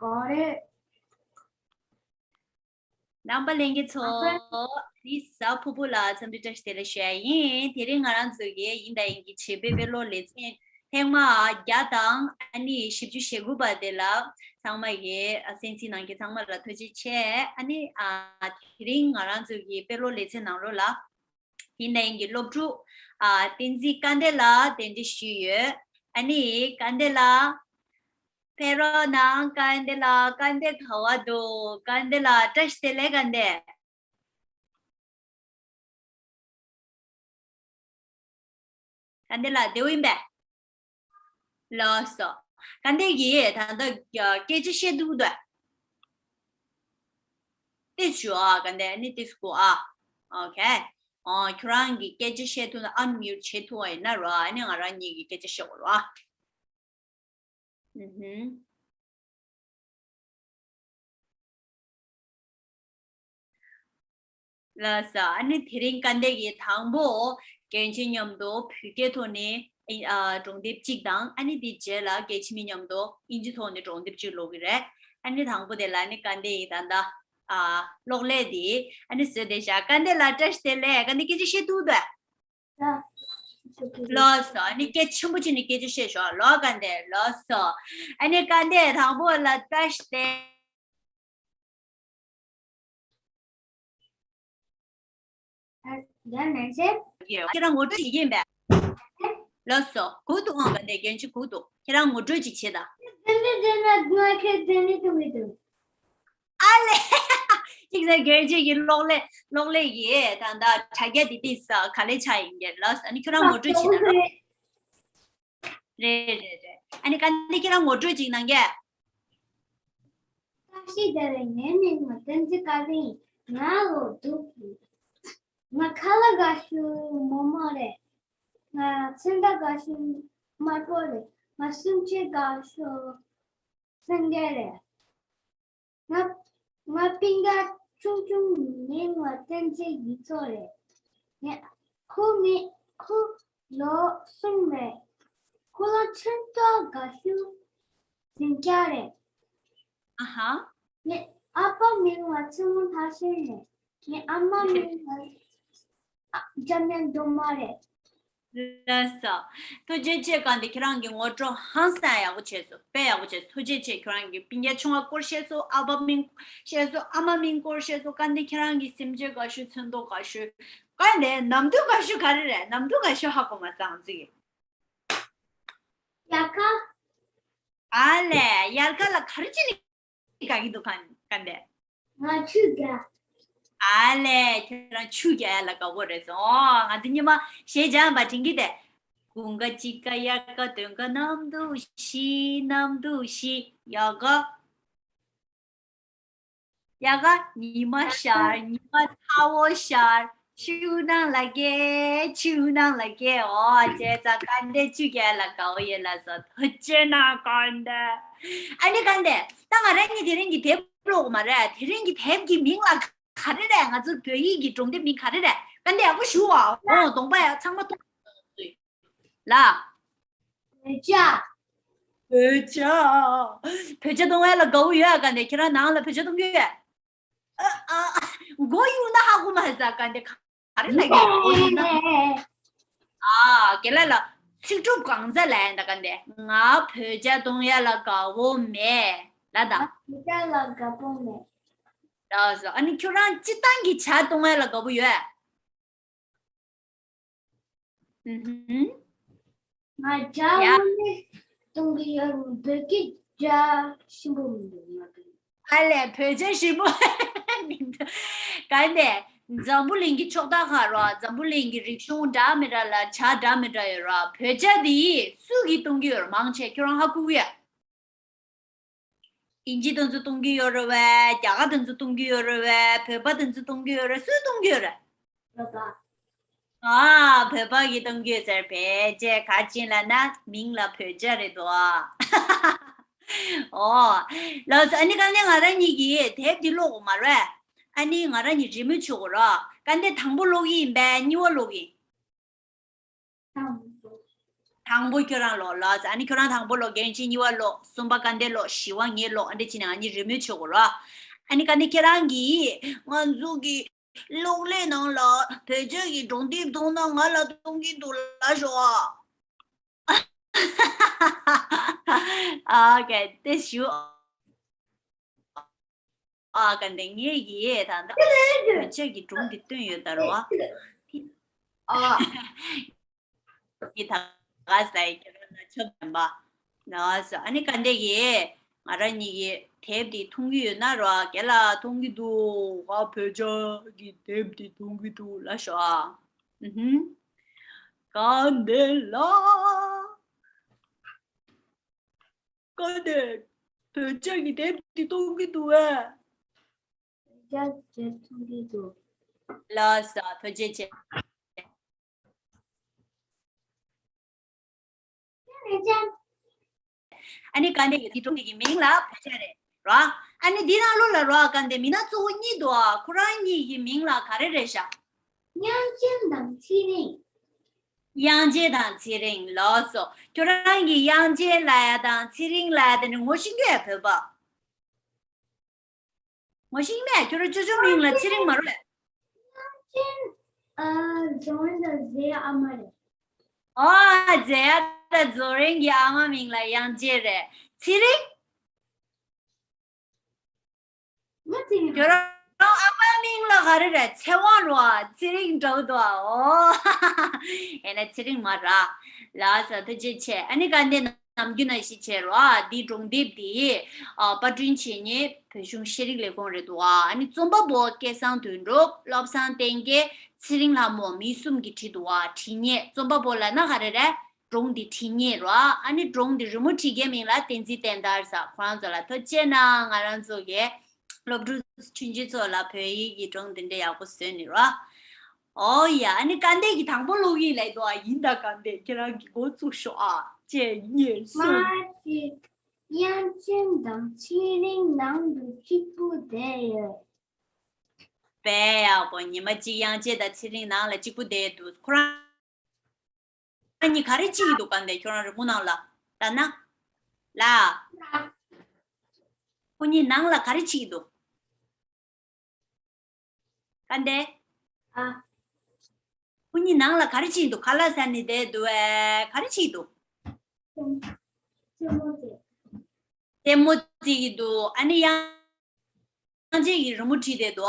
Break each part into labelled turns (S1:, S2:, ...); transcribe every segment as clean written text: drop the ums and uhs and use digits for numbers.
S1: Got it.
S2: Number lingi to this popular some just tell sharing hearing around the gay in the ingi chibe below let's in Hema Yadang ani shipju sheguba de la Sangma ye a sensi nangi Sangma la toji che ani hearing around the gay below let's in Rola in the ingi lobju Tinzi Candela, Tendi Shue ani Candela Pero na candela cande khawado candela tashtele cande candela deoimbe loso cande gi tanda keji shedu da tishu cande ni tisku okay krangi keji shedu na unmute chetu na ra ni ngara ni gi keji shedu Lasa, ani thiring kande gi thangbo kenchi nyamdo phike thone jongdip chikdang ani di jela kechimi nyamdo inji thone jongdip chi logire ani thangbo de la ni kande idanda logle di ani sedesha kande la tashtele kande kechi shetu da Lasa, ani kechimbu chi ni kechi shesho lo kande lasa ani kande thangbo la tashte Kira ngoto yimbe. Loso, kudu nga de genchi kudu. Kira ngoto ji cheda. Ale. Kira genchi yi logle ye tanda chage di dis kale chai nge los ani kira ngoto chi na. Re. Ani kan kira ngoto ji na nge.
S1: Kashi dare ne matanzi kali na go tu. Makala gashu momore. Na senda gashu matore. Masumche gashu sangere. Na pinga chung ne matanzi gitore. Ne ku lo sume. Kula chenta gashu singare. Ne apa min watsumun hashine. Ne amma min Jamen domare.
S2: Lasa. Toje che kande kirangi ngoto hansa ya ucheso. Pe ya ucheso. Toje che kirangi pinja chunga korsheso abamin sheso amamin korsheso kande kirangi simje gashu tsendo gashu. Kande namdu gashu karire. Namdu gashu hakoma sanzi.
S1: Yaka?
S2: Ale, yarka la karichini kagido kande.
S1: Chuga.
S2: Ale, kira chuga la ka woreso. Ngadinima shejan ba tingide. Kunga chika yaka tunga namdu shi yaga nima shar nima tawo shar chunang lage jeza kande chuga la ka oye la so thchena kande ani kande tanga rengi direngi deblo mare direngi debgi mingla 가르래 아주 교육이 좀 되면 가르래 근데 하고 쉬워 동바야 창마 라 배자 동에라 고유야 간데 키라 나라 배자 동에 고유나 하고 말자 간데 가르래 걔라라 직접 강자래 간데 나 배자 동에라 가오메 라다
S1: 배자라 가보메
S2: 그래서 아니 교란 찌단기 자동에라 가보여
S1: 맞아요. 동기요 되게 자 신부님들.
S2: 알레 배제 신부 근데 잠불링기 초다가라 잠불링기 리숑 다메라라 차 다메라라 배제디 수기 동기요 망체 결혼하고야 인지던즈 동기요래 야가던즈 동기요래 배바던즈 동기요래 수 동기요래 배박이 동기요래 배제 가진라나 민라 배제래도 라서 아니 간에 가란 얘기 대디로 말해 아니 가란 이름을 주고라 간데 당불로기 매뉴얼로기 당보 교란로 라자 아니 교란 당보로 겐치니와로 숨바간데로 시왕예로 안데 지나 아니 리뮤초로 아니 간데 계란기 만족이 롱레낭라 대저기 동디 동나가라 동기 돌라줘 okay this you 간데 얘기 단다 대저기 동디 뜨여다로 이 다가사이 처음 봐 나와서 아니 근데 이게 말하니 이게 대비 통기 나라 게라 통기도 가 배저기 대비 통기도 라셔 간델라 근데 배저기 대비 통기도 해
S1: 자제 통기도
S2: 라서 배제체 아니 간데 이 통기 명라 배제래 라 아니 디나로라 라 간데 미나 조니도 쿠라니 이 명라 가르레샤
S1: 양진당 치링
S2: 양제단 치링 라서 교랑이 양제 라야단 치링 라야는 무엇인게 봐봐 무엇인게 교를 주주민라 치링 말로
S1: join the amare
S2: 제야다 조링 야마민라 양제래 치링
S1: nothing
S2: 교랑 아마민라 가르래 채원와 치링 저도 에나 치링 말아 라서 드지체 아니 간데 남기나 시체로아 디종딥디 빠진치니 배중 시릭레 공레도아 아니 좀바보 계산된로 럽산 땡게 치링라모 미숨기 티도아 티니 좀바볼라 나가레레 종디 티니로아 아니 종디 리모티게 민라 땡지 땡다르사 프랑스라 터제나 가란조게 럽두 춘지조라 베이기 종딘데 야고 쓰니라 어야 아니 간데기 당볼로기 레도 인다 간데 계란기 고추쇼 제예수
S1: 마치 양진당 치링 낭도 치부대요
S2: 배야 뭐 니마지 양제다 치링나라 지부대도 쿠란이 가르치기도 간데 결혼을 못 나올라 라나 라 혼이 나올라 가르치기도 간데
S1: 아
S2: 혼이 나올라 가르치기도 갈라산이데도 가르치기도
S1: 제모제
S2: 데모지기도 아니 양제기 리모티데도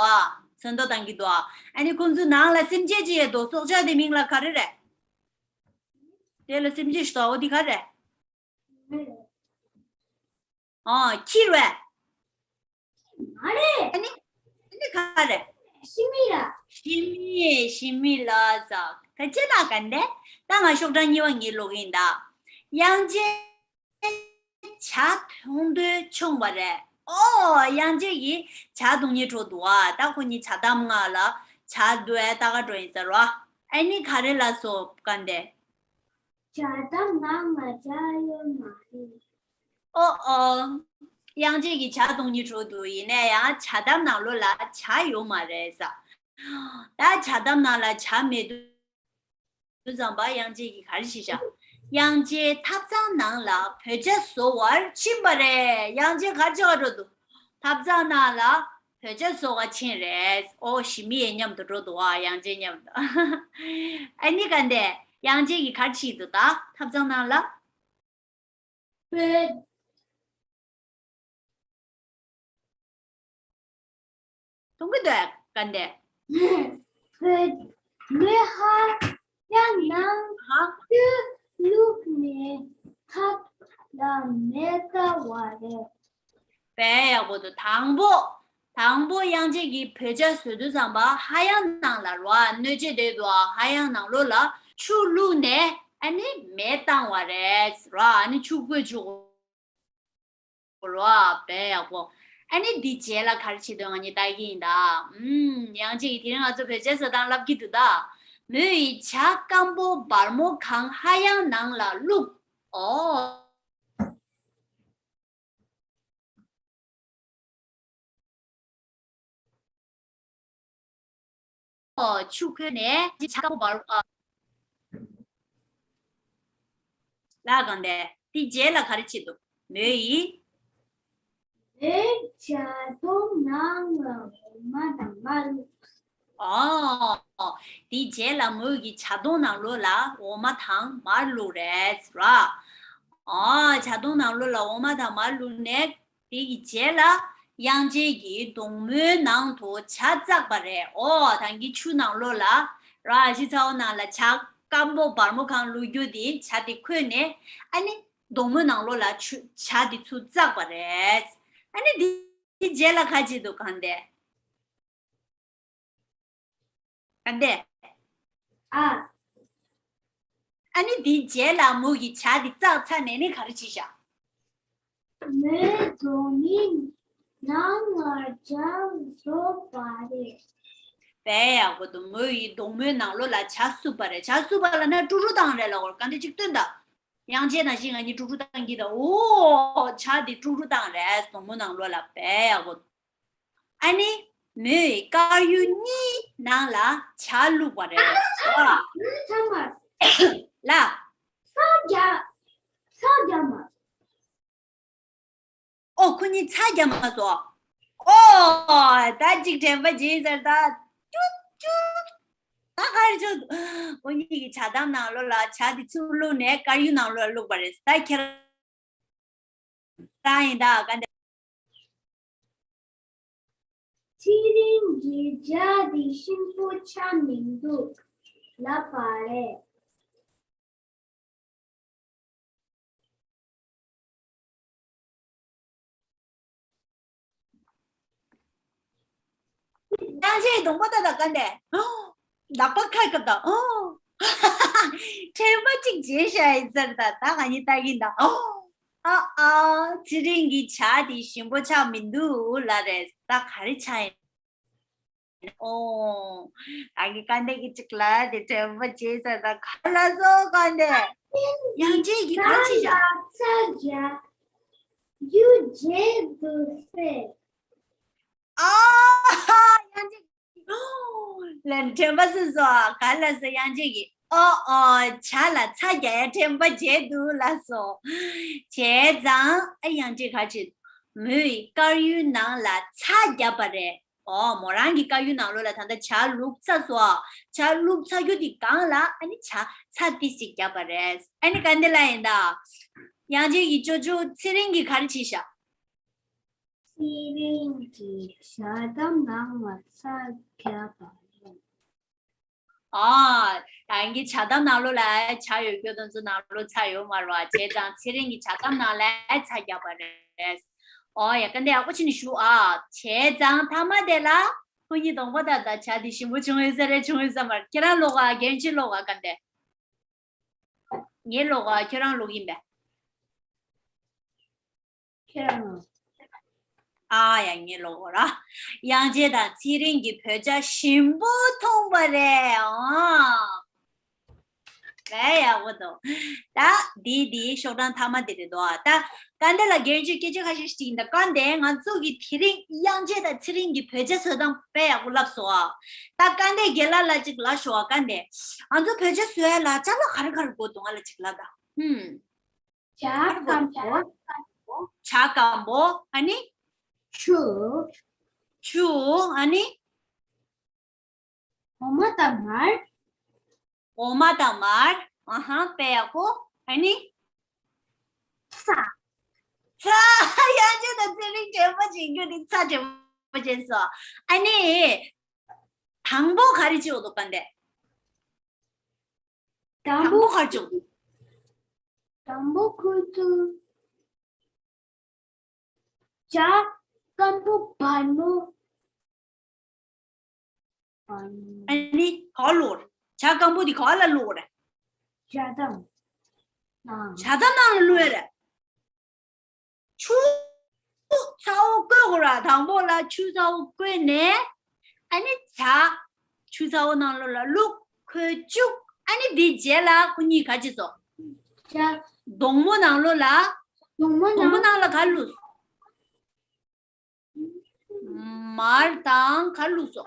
S2: 선도 당기도 아니 군주 나올라 심제지에도 소자데 민라 가르래 데라 심지스도 어디 가래 키르
S1: 아래
S2: 아니 가래
S1: 심이라
S2: 심이라서 그잖아 간데 땅아 쇼단이왕이 로긴다 양제 자동도 총바래 양제기 자동이 줘도와 따고니 자담가라 자도에 다가 줘있어라 아니 가래라서 간데
S1: 자당 나마자요 마리
S2: 양제기 자동이 줘도 이내야 자담나로라 자요 말해서 나 자담나라 자매도 잠바 양제기 가르치자 양제 탑장나라 배제소월 침바래 양제 가져가도 탑장나라 배제소가 친래 심이의 냠도 줘도 양제냠도 아니 간데 양제기 가르치도다 탑장나라
S1: 그
S2: 동그도 간데
S1: 뇌하 양낭 루크네 탑다 메타와레
S2: 배야고도 당보 양제기 배제수도 잠바 하얀낭라와 뇌제대도 하얀낭로라 추루네 아니 메땅와레스라 아니 추고주로 배야고 아니 디제라 가르치던 아니 다기인다 양제기 디는 아주 배제서당 랍기도다 너희 작간보 발모 강 하얀낭라 룩 축하네 작간보 발 라간데 디제라 가르치도 메이
S1: 자동나무 마당말
S2: 디제라 무기 자동나로라 오마탕 말로레스라 자동나로라 오마탕 말로네 디제라 양제기 동문낭도 찾아바래 단기 추낭로라 라시자오나라 자 깜보 발목한 루유디 차디 크네 아니 동문낭로라 차디 추자바래 아니 디제라 가지도 간대 안돼 아니 디제라 무기 차디 짜차네네 가르치샤
S1: 내 돈이 나를 잡숴봐래
S2: 배야고도 무이 동문낭로라 자수바래 자수바라나 주주당래라고 간데 직된다 양제나 시간이 주주당기다 오 차디 주주당래 동문낭로라 배야고 아니 네 가유니 나라 잘루바래
S1: 잠깐만
S2: 라
S1: 사자마
S2: 그니 차자마서 다직된 바지서다 쭈쭈 나가르죠 언니 자담 나올라 자디 출로네 가유 나올라 로바레스 다케라 다인다 간데
S1: 치링기 자디 신부 참민도 라파레
S2: 양제 동보다 간데 나빠칼 거다 제발직 제샤 있었다 나가니 딱인다 지링기 자디 신보차 민두 라레스 딱 가르차이 아기 간데기 찍라 제발 제사다 갈라서 간데 양제기 가르치자
S1: 사자 유제도세
S2: 양제기 렌 템바스서 갈라서 양제기 차라 차게 템바 제두라서 제장 양제 같이 무 가유나라 차야바래 모랑기 가유나로라 단다 차 룩차서 차 룩차유디 강라 아니 차 차디식 야바래 아니 간들라인다 양제기 조조 치링기 가르치샤
S1: 치링기 사담나무 사갸바
S2: 당기 차담 나로라 차유교던수 나로 차요 말와 제장 치링기 차담 나라 차야바레스 약간 내가 고치는 슈 제장 타마데라 혼이 동보다다 차디 신부 중에서래 중에서 말 계란 로가 겐지 로가 간데 예 로가 계란 로긴데
S1: 케라노
S2: 양이 로고라 양제다 치링기 표자 신부 통보래 왜야고도 다 디디 쇼단 타마디도 다 간데라 겐지 깨져 가시스틴다 간데 안쪽이 티링 양제다 치링기 표자 서당 빼야 올랍소 다 간데 gel라라 직라쇼 간데 안쪽 표자 수야라 잘라 가르가르 고동알라 직라다 자감보 아니
S1: 추
S2: 아니 오마다 말 빼고 아니 양제다 치링 제버지 이거니 차 제버지서 아니 당보 가리지오도 간데 당보 가리지오
S1: 담보 쿠투 자 담보 반모
S2: 아니 걸로 자감보디 걸라로래
S1: 자담
S2: 자담나는 로래 추 사오 거라 당보라 추사오 거네 아니 자 추사오 나로라 룩 그쭉 아니 디제라 군이 가지서
S1: 자
S2: 동문나로라 동문나라 갈루 말당 갈루소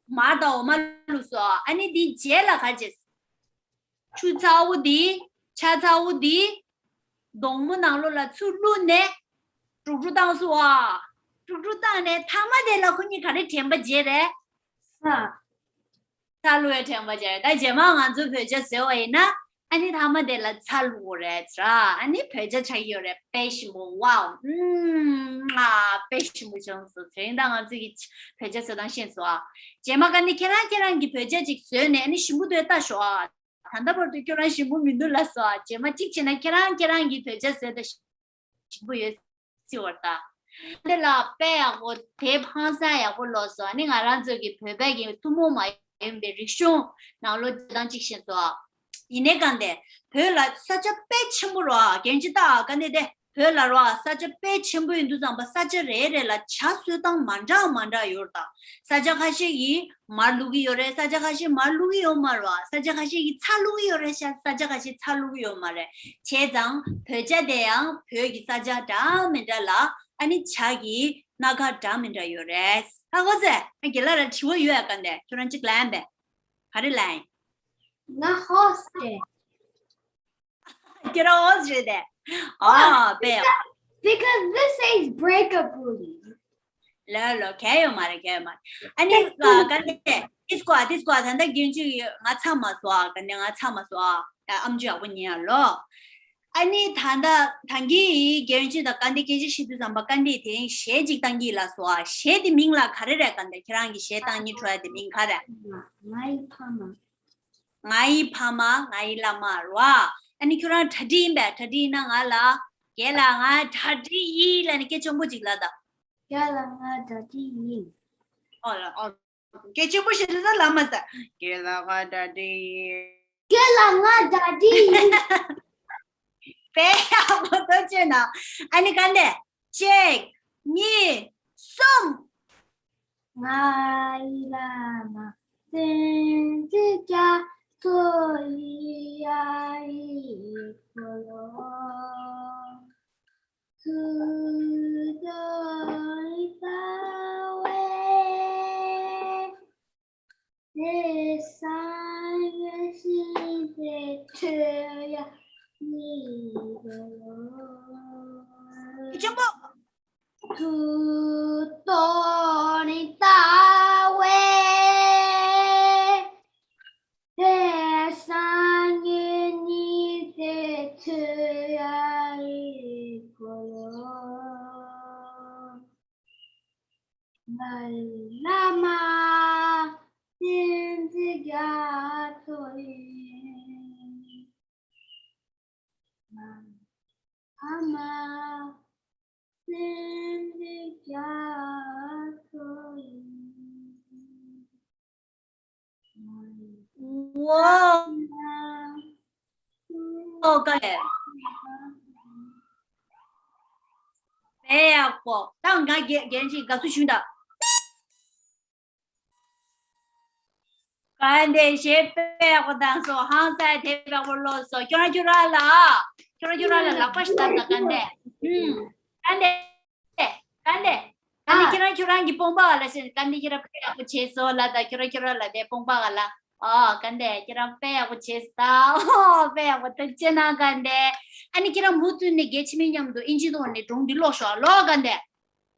S2: 마다 오말루소 아니 디 제라 가지스 추자오디 차자우디 동문항로라 출루네 주주당수와 주주당네 타마데라 훈이 가리 템바제레 살루에 템바제 다 제망 안주 베제세오이나 아니 타마데라 살루레자 아니 베제 차이요레 베시모 와우 베시모 정수 전당한 저기 베제서당 신수아 제마간니 계란기 베제직 쇠네 아니 신부도에 쇼아 단다버도 결혼 신부 민들라서 제마 직진에 계란기 베제서도 신부에 지웠다 근데라 빼하고 대판사야 불러서 아니 나랑 저기 베백이 투모마 엠베 리쇼 나로 당직신도 이내간데 별라 사자 빼침으로 괜지다 간데 별라로 사자 빼침부인도 좀 사자레레라 차수당 만자 요다 사자가시 이 말루기 요래 사자가시 말루기 요 말와 사자가시 이 차루기 요래 사자가시 차루기 요 말에 제장 배자대양 벽이 사자다 맨달라 아니 자기 나가다 맨다 요래 하고세 길라를 치워 요야 간데 저런 집 라인데 하리 라인
S1: 나 호스트.
S2: Get on there. Bell.
S1: Because this says breakup booty.
S2: Lolo, kayo mare. Ani gande this squad handa ginji nga chama so gande nga chama so amju abunnya lo. Ani tangi ginji da gande ginji shidu zamba gande de sheji tangi la so shedi mingla kharere gande kirangi shetangi try de ming khara. Ngai pama ngai lama ro. Ani kura thadi na ngala kela nga thadi la ni ke chombu jiglada
S1: Kela nga thadi
S2: ke chombu shida lama sa kela nga thadi pe amoto chena ani kande check ni som
S1: ngai lama sen ja Soy ay color Lama
S2: wow got it 배고 당가 genji 가수 춘다 간데 셰페하고 당소 항상 대박으로서 교라주라라 라파스다 간데 간데 교라주라기 뽕바라신 간데 교라페하고 제소라다 교라주라라 대 뽕바가라 간데 교라페하고 제스타 배하고 뜻지나 간데 아니 교라 무튼네 게치민냠도 인지도 언니 동딜로셔 로 간데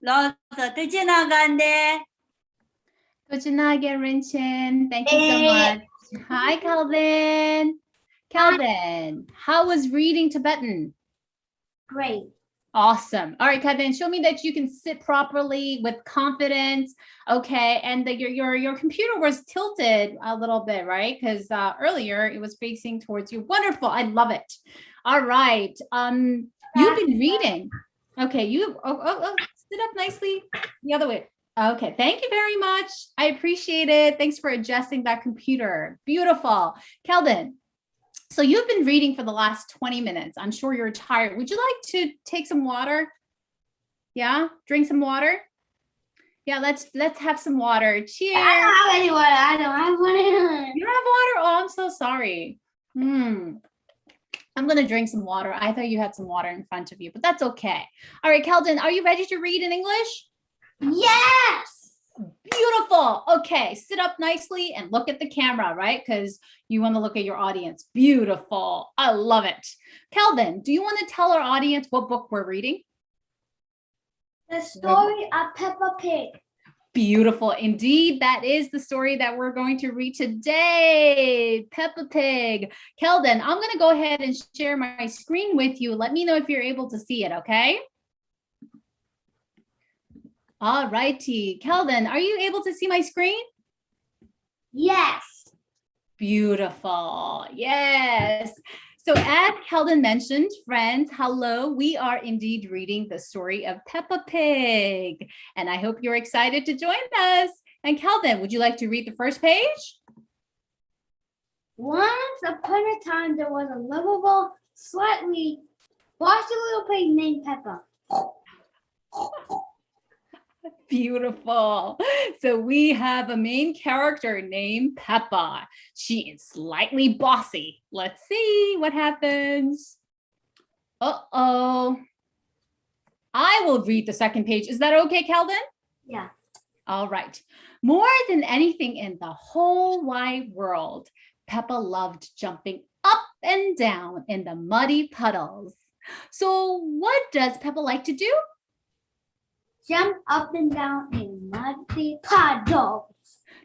S2: 로서 뜻지나 간데
S3: Good Rinchin. Thank you so much. Hi, Kelden. Kelden, how was reading Tibetan?
S1: Great.
S3: Awesome. All right, Kelden, show me that you can sit properly with confidence. Okay, and that your computer was tilted a little bit, right? Because earlier it was facing towards you. Wonderful. I love it. All right. You've been reading. Okay, you sit up nicely. The other way. Okay, thank you very much. I appreciate it. Thanks for adjusting that computer. Beautiful. Kelden, so you've been reading for the last 20 minutes. I'm sure you're tired. Would you like to take some water? Yeah, drink some water? Yeah, let's have some water. Cheers.
S1: I don't have any water. I don't have water.
S3: You don't have water? Oh, I'm so sorry. I'm going to drink some water. I thought you had some water in front of you, but that's okay. All right, Kelden, are you ready to read in English?
S1: Yes.
S3: Beautiful. Okay, sit up nicely and look at the camera, right? Because you want to look at your audience. Beautiful. I love it. Kelden, do you want to tell our audience what book we're reading?
S1: The story of Peppa Pig.
S3: Beautiful. Indeed, that is the story that we're going to read today. Peppa Pig. Kelden, I'm going to go ahead and share my screen with you. Let me know if you're able to see it, okay? All righty. Kelden, are you able to see my screen?
S1: Yes.
S3: Beautiful. Yes. So as Kelden mentioned, friends, hello, we are indeed reading the story of Peppa Pig. And I hope you're excited to join us. And Kelden, would you like to read the first page?
S1: Once upon a time, there was a lovable, slightly bossy little pig named Peppa.
S3: Beautiful. So we have a main character named Peppa. She is slightly bossy. Let's see what happens. Uh-oh. I will read the second page. Is that okay, Kelden?
S1: Yeah.
S3: All right. More than anything in the whole wide world, Peppa loved jumping up and down in the muddy puddles. So what does Peppa like to do?
S1: Jump up and down in muddy puddles.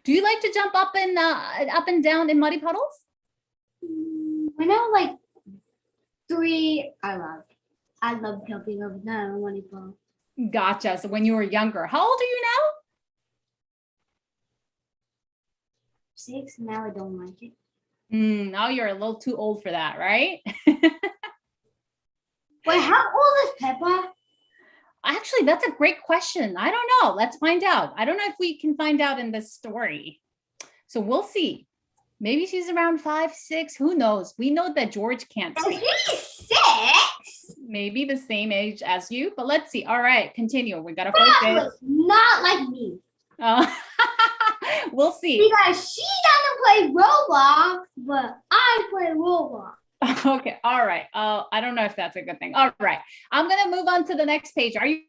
S3: Do you like to jump up and down in muddy puddles?
S1: When I was like 3, I loved jumping up and down in muddy puddles.
S3: Gotcha. So when you were younger, how old are you now?
S1: 6, now I don't like it.
S3: Now you're a little too old for that, right?
S1: Wait, how old is Peppa?
S3: Actually, that's a great question. I don't know. Let's find out. I don't know if we can find out in this story. So we'll see. Maybe she's around 5, 6. Who knows? We know that George can't see.
S1: He's 6.
S3: Maybe the same age as you, but let's see. All right, continue. We got to
S1: Probably
S3: focus.
S1: not like me.
S3: We'll see.
S1: Because she doesn't play Roblox, but I play Roblox.
S3: Okay. All right. I don't know if that's a good thing. All right. I'm going to move on to the next page. Are you?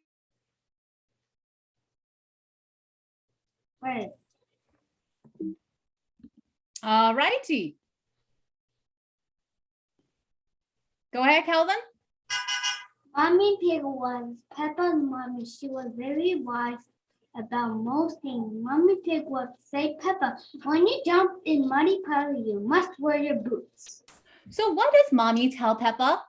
S1: Right.
S3: All righty. Go ahead, Kelden.
S1: Mommy Pig was Peppa's mommy. She was very wise about most things. Mommy Pig would say, Peppa, when you jump in muddy puddle, you must wear your boots.
S3: So what does mommy tell Peppa?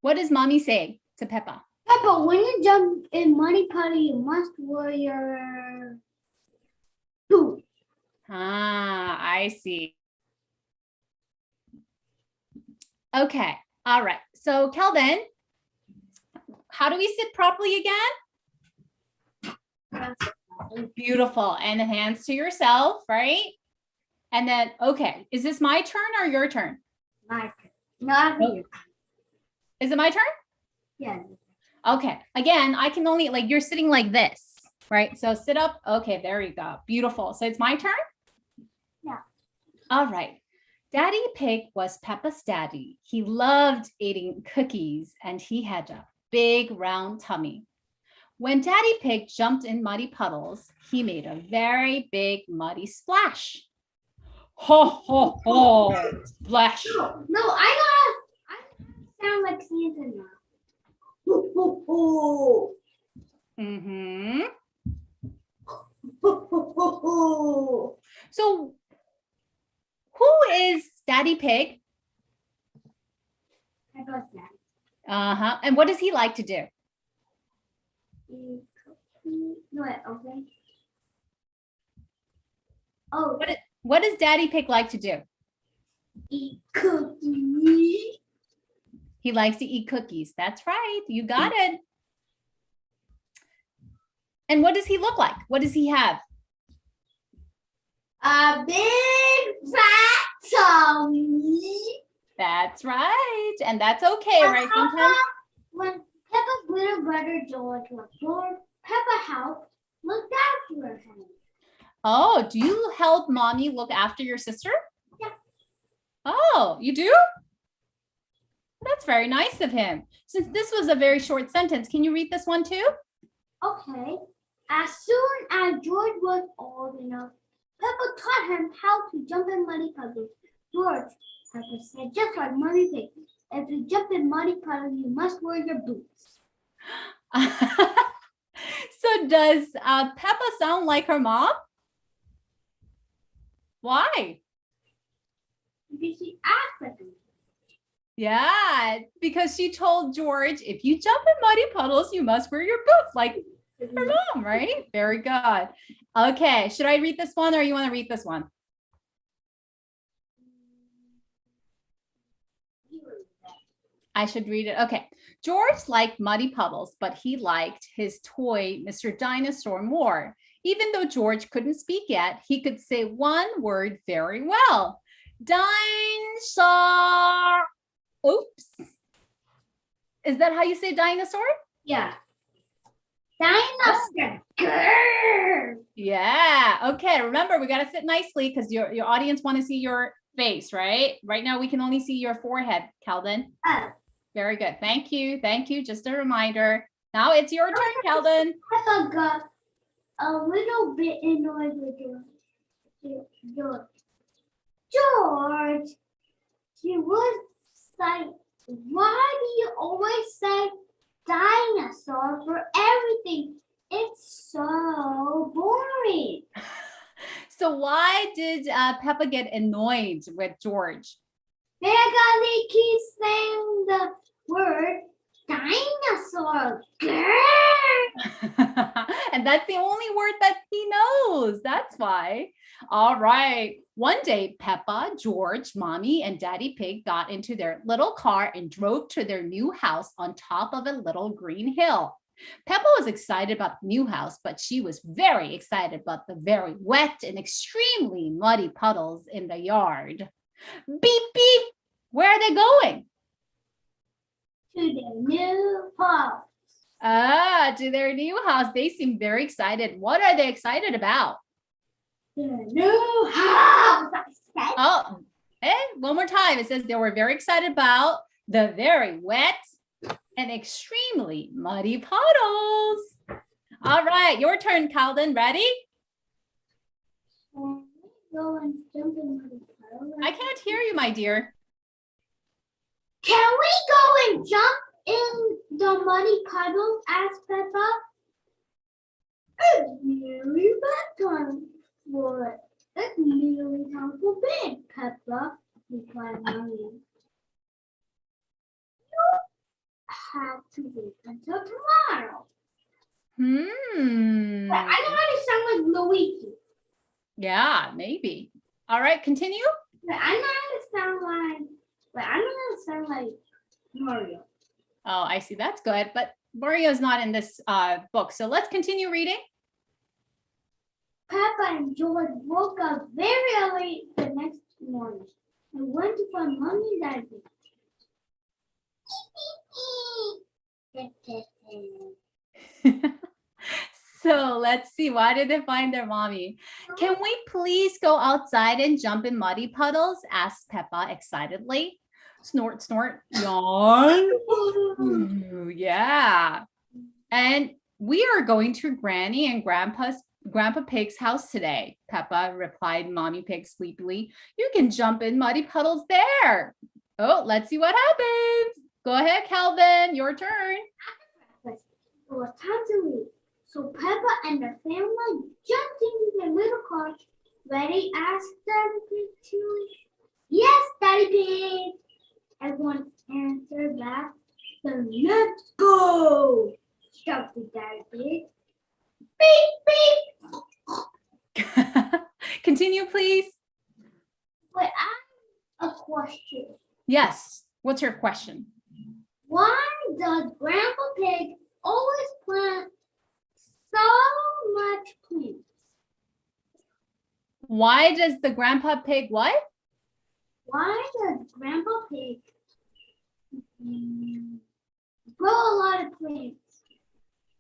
S3: What does mommy say to Peppa?
S1: Peppa, when you jump in muddy puddle, you must wear your boots.
S3: Ah, I see. Okay. All right. So Kelden, how do we sit properly again? Beautiful. And hands to yourself, right? And then, okay. Is this my turn or your turn?
S1: My turn. Not you.
S3: Is it my turn?
S1: Yeah.
S3: Okay. Again, I can only, like, you're sitting like this, right? So sit up. Okay, there you go. Beautiful. So it's my turn?
S1: Yeah.
S3: All right. Daddy Pig was Peppa's daddy. He loved eating cookies and he had a big round tummy. When Daddy Pig jumped in muddy puddles, he made a very big muddy splash. Ho, ho, ho, splash.
S1: No, I sound like Santa now. Ho, ho, ho.
S3: Mm-hmm.
S1: Ho, ho, ho, ho.
S3: So who is Daddy Pig?
S1: Peppa's daddy.
S3: Uh-huh. And what does he like to do?
S1: No, okay. Oh,
S3: What does Daddy Pig like to do?
S1: eat cookies.
S3: He likes to eat cookies. That's right. You got it. And what does he look like? What does he have?
S1: A big fat tummy.
S3: That's right. And that's okay, right? Sometimes.
S1: When Peppa's little brother George was born, Peppa helped look after him.
S3: Oh, do you help mommy look after your sister?
S1: Yeah.
S3: Oh, you do? That's very nice of him. Since this was a very short sentence, can you read this one too?
S1: Okay. As soon as George was old enough, Peppa taught him how to jump in muddy puddles. George, Peppa said, just like Mummy Pig, if you jump in muddy puddles, you must wear your boots.
S3: So does Peppa sound like her mom? Why?
S1: Because she asked him.
S3: Yeah, because she told George, if you jump in muddy puddles, you must wear your boots, like her mom, right? Very good. Okay, should I read this one or you want to read this one? I should read it. Okay. George liked muddy puddles, but he liked his toy, Mr. Dinosaur, more. Even though George couldn't speak yet, he could say one word very well. Dinosaur. Oops. Is that how you say dinosaur?
S1: Yeah. Dinosaur. Grrr.
S3: Yeah. Okay. Remember, we got to sit nicely because your audience want to see your face, right? Right now, we can only see your forehead, Kelden.
S1: Oh.
S3: Very good. Thank you. Thank you. Just a reminder. Now it's your turn, Kelden.
S1: Peppa got a little bit annoyed with George. George, she was like, why do you always say dinosaur for everything? It's so boring.
S3: So why did Peppa get annoyed with George?
S1: Because he keeps saying the word dinosaur. Grrr.
S3: And that's the only word that he knows. That's why. All right. One day, Peppa, George, Mommy, and Daddy Pig got into their little car and drove to their new house on top of a little green hill. Peppa was excited about the new house, but she was very excited about the very wet and extremely muddy puddles in the yard. Beep, beep. Where are they going?
S1: To the new house.
S3: To their new house. They seem very excited. What are they excited about?
S1: The new house.
S3: Oh, one more time. It says they were very excited about the very wet and extremely muddy puddles. All right, your turn, Kelden. Ready?
S1: Can we go and jump in muddy puddles?
S3: I can't hear you, my dear.
S1: Can we go and jump in the muddy puddles? Asked Peppa. It's nearly bedtime. What? It's nearly time for bed, Peppa, replied Mommy. You have to wait until tomorrow. But I don't want to sound like Luigi.
S3: Yeah, maybe. All right, continue.
S1: But I'm not going to sound like Mario.
S3: Oh, I see. That's good. But Mario's not in this book. So let's continue reading.
S1: Peppa and George woke up very early the next morning and went to find Mommy and Daddy.
S3: So let's see. Why did they find their mommy? Can we please go outside and jump in muddy puddles? Asked Peppa excitedly. Snort, snort, yawn. Ooh, yeah. And we are going to Granny and Grandpa Pig's house today, Peppa replied Mommy Pig sleepily. You can jump in muddy puddles there. Oh, let's see what happens. Go ahead, Kelden, your turn.
S1: It was time to leave. So Peppa and her family jumped into their little car. Ready? Asked Daddy Pig too. Yes, Daddy Pig. Everyone answered back. Then let's go, shouted Daddy Pig. Beep, beep.
S3: Continue, please.
S1: But I have a question.
S3: Yes. What's your question?
S1: Why does Grandpa Pig always plant so much plants?
S3: Why does the Grandpa Pig what?
S1: Why does Grandpa Pig grow a lot of plants?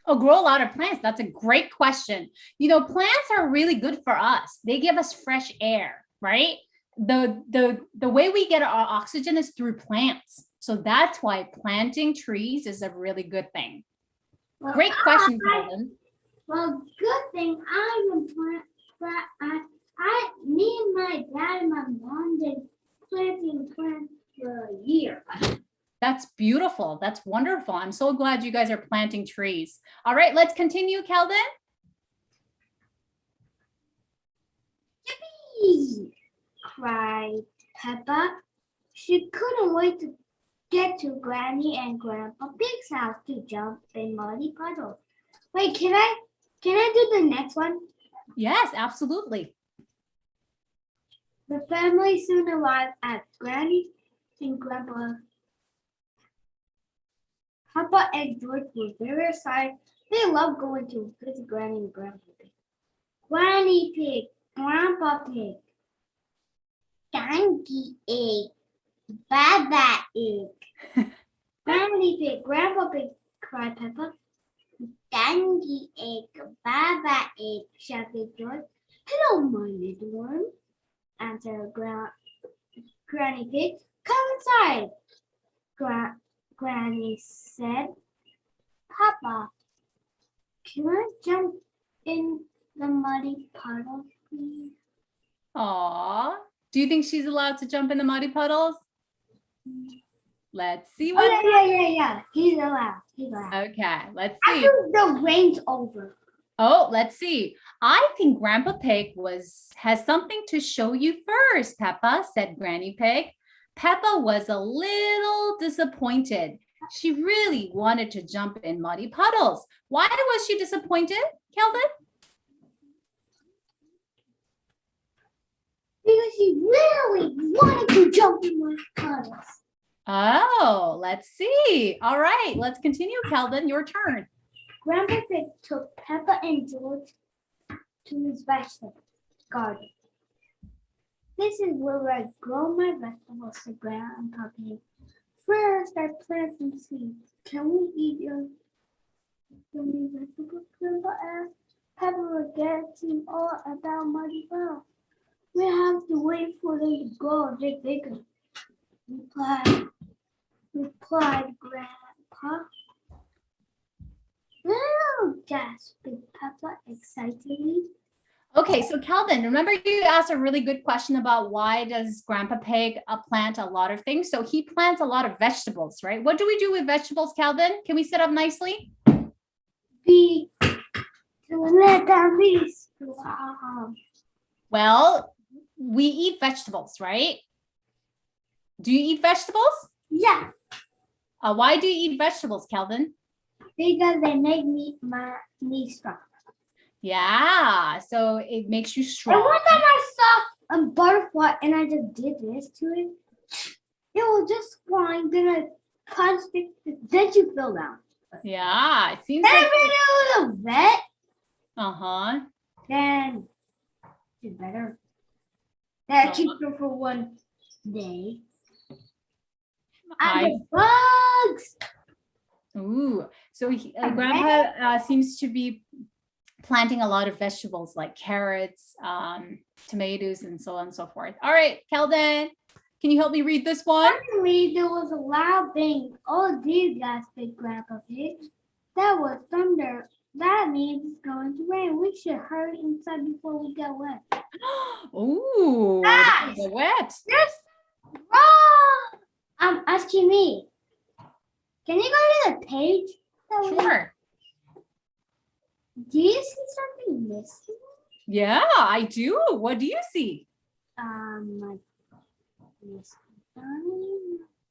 S3: Oh, grow a lot of plants. That's a great question. You know, plants are really good for us. They give us fresh air, right? The way we get our oxygen is through plants. So that's why planting trees is a really good thing. Great question, Kelden.
S1: Well, good thing I can plant. Me and my dad and my mom did planting plants for a year.
S3: That's beautiful. That's wonderful. I'm so glad you guys are planting trees. All right, let's continue, Kelden.
S1: Yippee! Cried Peppa. She couldn't wait to get to Granny and Grandpa Pig's house to jump in muddy puddles. Wait, can I do the next one?
S3: Yes, absolutely.
S1: The family soon arrived at Granny and Grandpa. Papa and George were very excited. They loved going to visit Granny and Grandpa Pig. Granny Pig, Grandpa Pig, Donkey Egg, Baba Egg. Granny Pig, Grandpa Pig, cried Peppa. Donkey Egg, Baba Egg, shouted George. Hello, my little one, answered Granny Pig. Come inside, Granny said. Papa, can I jump in the muddy puddle, please?
S3: Aw. Do you think she's allowed to jump in the muddy puddles? Let's see what.
S1: Yeah. He's allowed.
S3: Okay, let's see.
S1: After the rain's over.
S3: Oh, let's see. I think Grandpa Pig has something to show you first, Peppa, said Granny Pig. Peppa was a little disappointed. She really wanted to jump in muddy puddles. Why was she disappointed, Kelden?
S1: Because she really wanted to jump in muddy puddles.
S3: Oh, let's see. All right, let's continue, Kelden. Your turn.
S1: Grandpa Pig took Peppa and George to his vegetable garden. This is where I grow my vegetables, said Grandpa Pig. First, I plant some seeds. Can we eat your vegetables? Grandpa asked. Peppa was getting all about muddy puddles. We have to wait for them to grow a bit bigger, replied Grandpa. Oh, gasped Peppa excitedly.
S3: Okay, so Kelden, remember you asked a really good question about why does Grandpa Pig plant a lot of things? So he plants a lot of vegetables, right? What do we do with vegetables, Kelden? Can we sit up nicely? Well, we eat vegetables, right? Do you eat vegetables?
S1: Yeah,
S3: Why do you eat vegetables, Kelden?
S1: because they make me strong.
S3: Yeah, so it makes you
S1: And
S3: strong.
S1: one time I saw a butterfly and I just did this to it. It was just flying, then I punched it, then she fell down.
S3: Yeah, it seems
S1: Then
S3: like.
S1: I ran it with a vet,
S3: Uh-huh.
S1: then it's better. Then I keep her for one day. And the bugs.
S3: Ooh, so Grandpa seems to be planting a lot of vegetables like carrots, tomatoes, and so on and so forth. All right, Kelden, can you help me read this one?
S1: Suddenly, there was a loud bang. Oh dear, gasped Grandpa Pig. That was thunder. That means it's going to rain. We should hurry inside before we get wet.
S3: Ooh,
S1: Guys!
S3: they're wet.
S1: Yes. Wrong. Asking me. Can you go to the page?
S3: Sure.
S1: Do you see something missing?
S3: Yeah, I do. What do you see?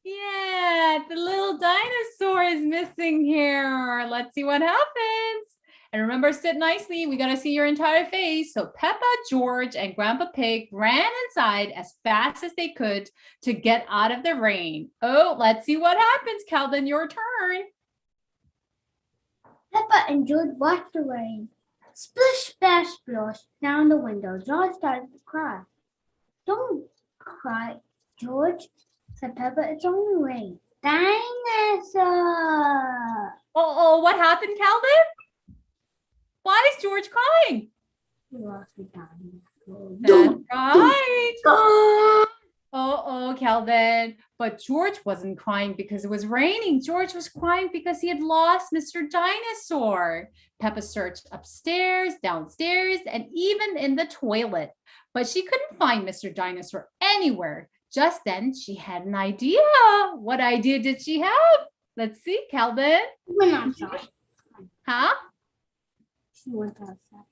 S3: Yeah, the little dinosaur is missing here. Let's see what happens. And remember, sit nicely. We got to see your entire face. So Peppa, George, and Grandpa Pig ran inside as fast as they could to get out of the rain. Oh, let's see what happens, Kelden. Your turn.
S1: Peppa and George watched the rain. Splish, splash, splosh down the window. George started to cry. Don't cry, George, said Peppa. It's only rain. Dinosaur!
S3: Oh, what happened, Kelden? Why is George crying?
S1: He lost the dinosaur.
S3: That's right. Oh, Kelden. But George wasn't crying because it was raining. George was crying because he had lost Mr. Dinosaur. Peppa searched upstairs, downstairs, and even in the toilet. But she couldn't find Mr. Dinosaur anywhere. Just then, she had an idea. What idea did she have? Let's see, Kelden.
S1: Went outside.
S3: Huh?
S1: She went outside.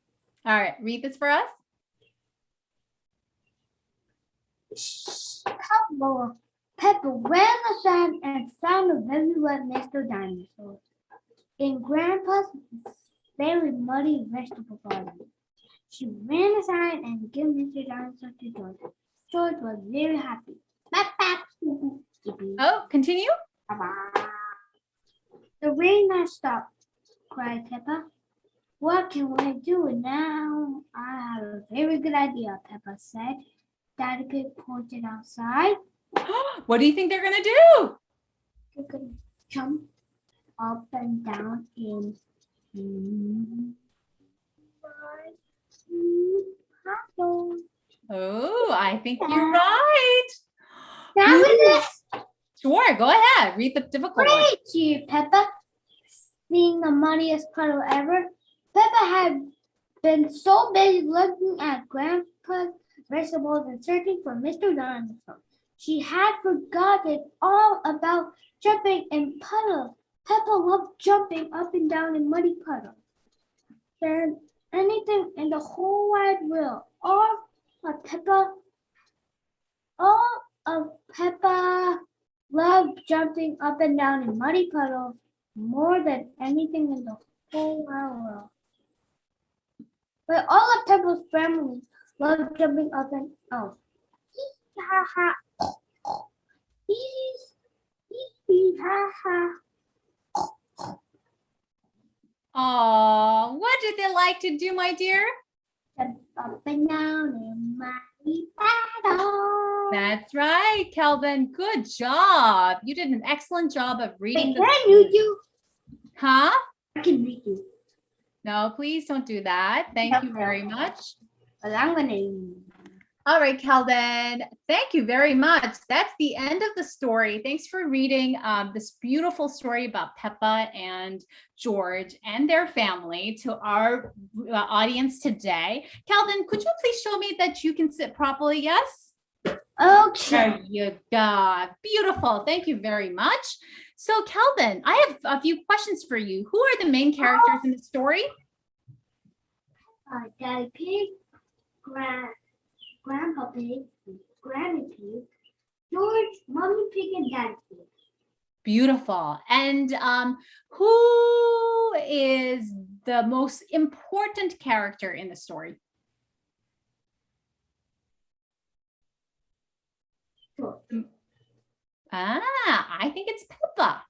S3: All right, read this for us.
S1: Peppa ran aside and found a very wet Mr. Dinosaur in Grandpa's very muddy vegetable garden. She ran aside and gave Mr. Dinosaur to George. George was very happy.
S3: Oh, continue.
S1: The rain has stopped, cried Peppa. What can we do now? I have a very good idea, Peppa said. Daddy Pig pointed outside.
S3: What do you think they're going to do?
S1: They could jump up and down in puddle.
S3: Oh, I think you're right.
S1: That was it.
S3: Sure, go ahead. Read the difficult one.
S1: Great, cheered Peppa. Seeing the muddiest puddle ever, Peppa had been so busy looking at Grandpa's vegetables and searching for Mr. Dinosaur. She had forgotten all about jumping in puddles. Peppa loved jumping up and down in muddy puddles than anything in the whole wide world. All of Peppa loved jumping up and down in muddy puddles more than anything in the whole wide world. But all of Peppa's family loved jumping up and oh. Ha ha. Ha ha.
S3: Oh, what did they like to do, my dear?
S1: Jump up and down in muddy puddles.
S3: That's right, Kelden. Good job. You did an excellent job of reading.
S1: Wait, can you do?
S3: Huh?
S1: I can read you.
S3: No, please don't do that. Thank you very much.
S1: But I'm gonna.
S3: All right, Kelden. Thank you very much. That's the end of the story. Thanks for reading this beautiful story about Peppa and George and their family to our audience today. Kelden, could you please show me that you can sit properly? Yes?
S1: Okay.
S3: There you go. Beautiful. Thank you very much. So, Kelden, I have a few questions for you. Who are the main characters in the story?
S1: Daddy Pig, Grandpa Pig, Granny Pig, George, Mommy Pig, and Daddy Pig.
S3: Beautiful. And who is the most important character in the story?
S1: George.
S3: I think it's Peppa.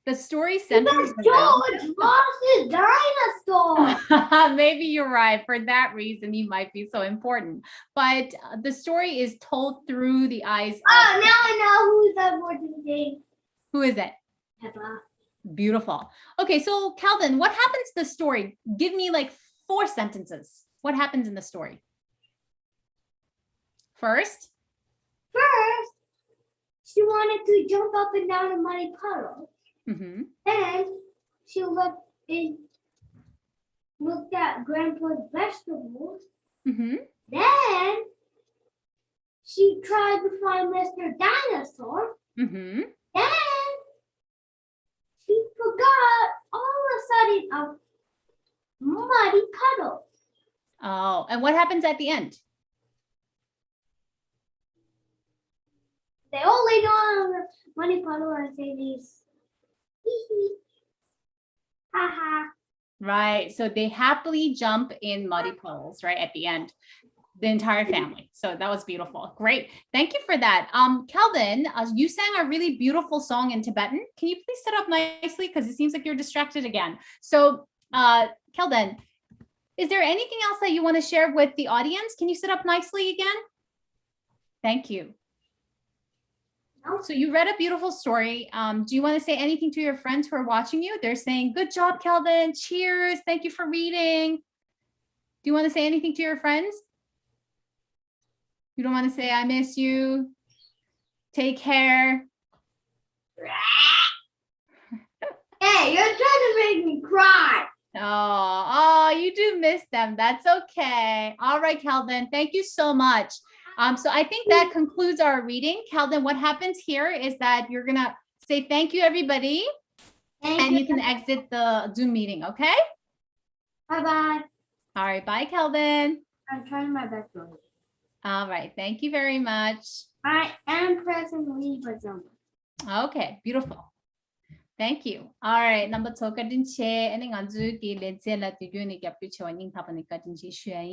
S3: The story centers
S1: Because George lost his dinosaur.
S3: Maybe you're right. For that reason, he might be so important. But the story is told through the eyes of...
S1: Oh, now I know who's the important thing.
S3: Who is it?
S1: Peppa.
S3: Beautiful. Okay, so Kelden, what happens to the story? Give me like 4 sentences. What happens in the story? First,
S1: she wanted to jump up and down a muddy puddle.
S3: mm-hmm.
S1: And she looked at Grandpa's vegetables.
S3: Mm-hmm.
S1: Then she tried to find Mr. Dinosaur.
S3: Mm-hmm.
S1: Then she forgot all of a sudden a muddy puddle.
S3: Oh, and what happens at the end?
S1: They all lay down on the muddy puddle and say these. Ha ha.
S3: Right. So they happily jump in muddy puddles, right, at the end. The entire family. So that was beautiful. Great. Thank you for that. Kelden, you sang a really beautiful song in Tibetan. Can you please sit up nicely? Because it seems like you're distracted again. So Kelden, is there anything else that you want to share with the audience? Can you sit up nicely again? Thank you. So you read a beautiful story. Do you want to say anything to your friends who are watching you? They're saying, good job, Kelden. Cheers. Thank you for reading. Do you want to say anything to your friends? You don't want to say, I miss you? Take care.
S1: Hey, you're trying to make me cry.
S3: Oh, you do miss them. That's okay. All right, Kelden, thank you so much. So I think that concludes our reading. Kelden, what happens here is that you're gonna say thank you, everybody, and you can exit the Zoom meeting, okay?
S1: Bye-bye.
S3: All right, bye, Kelden.
S1: I'm trying my best.
S3: All right, thank you very much.
S1: I am pressing leave a Zoom.
S3: Okay, beautiful. Thank you. All right, number 2 ka din che, ani nganzu ki le che la tu yuni kya pi chwa ning pa pa ni ka din chi shue